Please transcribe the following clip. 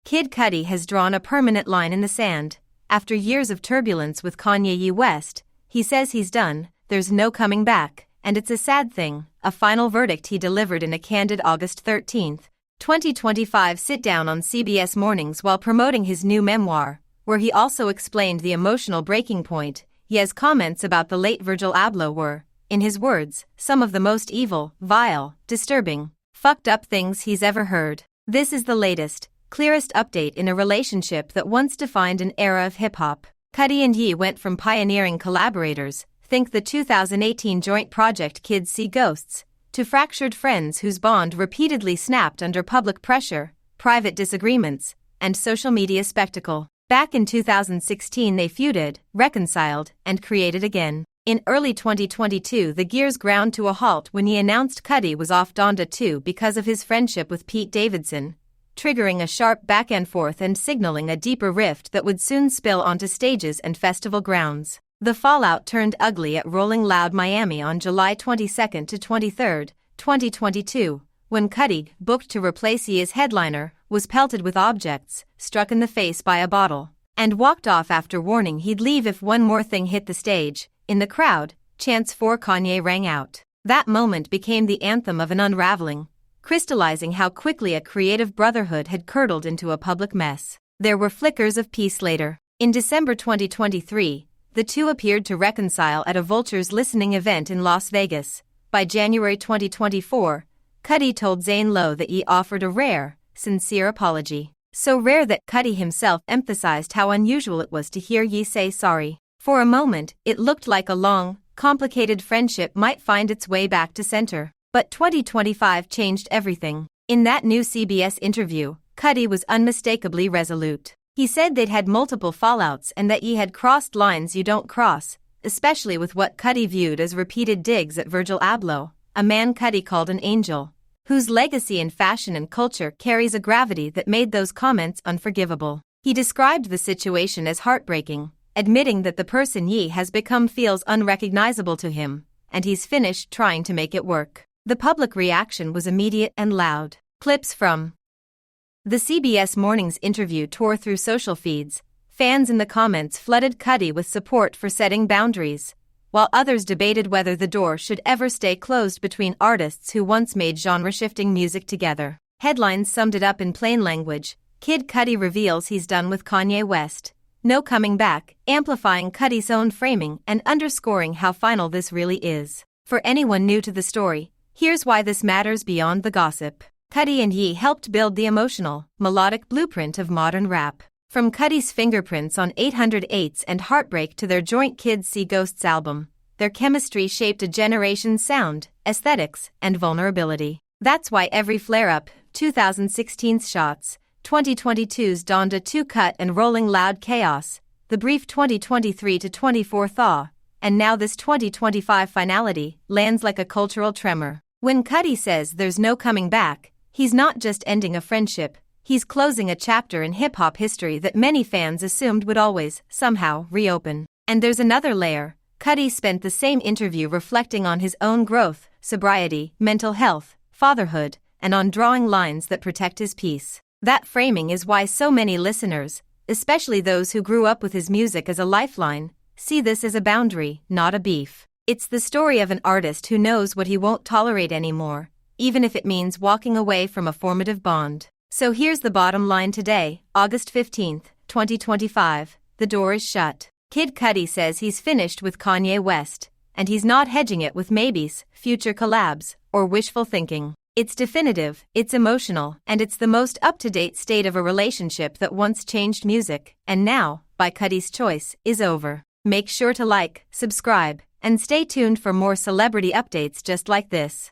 Kid Cudi has drawn a permanent line in the sand. After years of turbulence with Kanye West, he says he's done, there's no coming back, and it's a sad thing, a final verdict he delivered in a candid August 13, 2025 sit-down on CBS Mornings while promoting his new memoir, where he also explained the emotional breaking point. His comments about the late Virgil Abloh were, in his words, some of the most evil, vile, disturbing, fucked up things he's ever heard. This is the latest, clearest update in a relationship that once defined an era of hip-hop. Cudi and Ye went from pioneering collaborators, think the 2018 joint project Kids See Ghosts, to fractured friends whose bond repeatedly snapped under public pressure, private disagreements, and social media spectacle. Back in 2016 they feuded, reconciled, and created again. In early 2022 the gears ground to a halt when he announced Cudi was off Donda 2 because of his friendship with Pete Davidson, triggering a sharp back-and-forth and signaling a deeper rift that would soon spill onto stages and festival grounds. The fallout turned ugly at Rolling Loud Miami on July 22 to 23, 2022, when Cudi, booked to replace Ye as headliner, was pelted with objects, struck in the face by a bottle, and walked off after warning he'd leave if one more thing hit the stage. In the crowd, chants for Kanye rang out. That moment became the anthem of an unraveling, crystallizing how quickly a creative brotherhood had curdled into a public mess. There were flickers of peace later. In December 2023, the two appeared to reconcile at a Vultures listening event in Las Vegas. By January 2024, Cudi told Zane Lowe that Ye offered a rare, sincere apology. So rare that Cudi himself emphasized how unusual it was to hear Ye say sorry. For a moment, it looked like a long, complicated friendship might find its way back to center. But 2025 changed everything. In that new CBS interview, Cudi was unmistakably resolute. He said they'd had multiple fallouts and that Ye had crossed lines you don't cross, especially with what Cudi viewed as repeated digs at Virgil Abloh, a man Cudi called an angel, whose legacy in fashion and culture carries a gravity that made those comments unforgivable. He described the situation as heartbreaking, admitting that the person Ye has become feels unrecognizable to him, and he's finished trying to make it work. The public reaction was immediate and loud. Clips from the CBS Mornings interview tore through social feeds. Fans in the comments flooded Cudi with support for setting boundaries, while others debated whether the door should ever stay closed between artists who once made genre-shifting music together. Headlines summed it up in plain language. Kid Cudi reveals he's done with Kanye West. No coming back, amplifying Cudi's own framing and underscoring how final this really is. For anyone new to the story, here's why this matters beyond the gossip. Cudi and Ye helped build the emotional, melodic blueprint of modern rap. From Cudi's fingerprints on 808s and Heartbreak to their joint Kids See Ghosts album, their chemistry shaped a generation's sound, aesthetics, and vulnerability. That's why every flare-up, 2016's Shots, 2022's Donda 2 cut and Rolling Loud Chaos, the brief 2023 to 24 thaw, and now this 2025 finality, lands like a cultural tremor. When Cudi says there's no coming back, he's not just ending a friendship, he's closing a chapter in hip-hop history that many fans assumed would always, somehow, reopen. And there's another layer. Cudi spent the same interview reflecting on his own growth, sobriety, mental health, fatherhood, and on drawing lines that protect his peace. That framing is why so many listeners, especially those who grew up with his music as a lifeline, see this as a boundary, not a beef. It's the story of an artist who knows what he won't tolerate anymore, even if it means walking away from a formative bond. So here's the bottom line today, August 15, 2025, the door is shut. Kid Cudi says he's finished with Kanye West, and he's not hedging it with maybes, future collabs, or wishful thinking. It's definitive, it's emotional, and it's the most up-to-date state of a relationship that once changed music, and now, by Cudi's choice, is over. Make sure to like, subscribe, and stay tuned for more celebrity updates just like this.